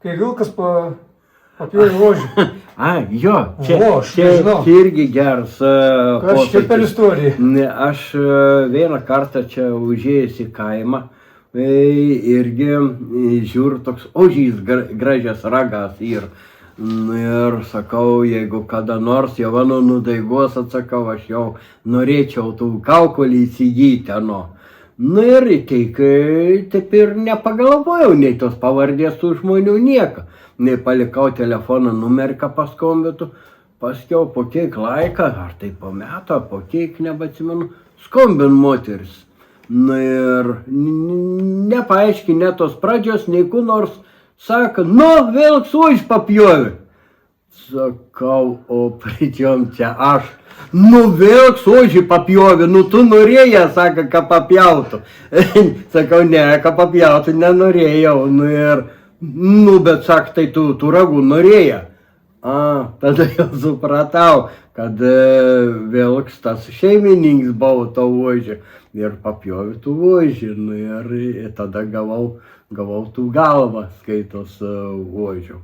kai vilkas papjovė ožį. Jo, čia irgi geras. Kas čia per istorija? Aš vieną kartą čia užėjęs į kaimą, irgi žiūriu, toks ožys gražias ragas ir sakau, jeigu kada nors jau mano nudaigos, atsakau, aš jau norėčiau tų kaukolį įsigyti, ir taip ir nepagalvojau, nei tos pavardės tų žmonių nieko, nei palikau telefoną numerį, ką paskambintų, paskiau po kiek laiką, ar tai po metų, po kiek, nebeatsimenu, skambin moteris. Ir nepaaiškiai net tos pradžios, nei kur nors, sako, vilks ožį papjovė. Sakau, o pridžiom čia aš. Vilks ožį papjovė, tu norėjai, sako, ką papjautų. Sakau, ne, ką papjautų nenorėjau. Bet sako, tai tu ragų norėjai. Tada jau supratau, kad vilks tas šeimininkas buvo to ožį ir papjovė tų ožį. Ir tada gavau tų galvą skaitos ožių.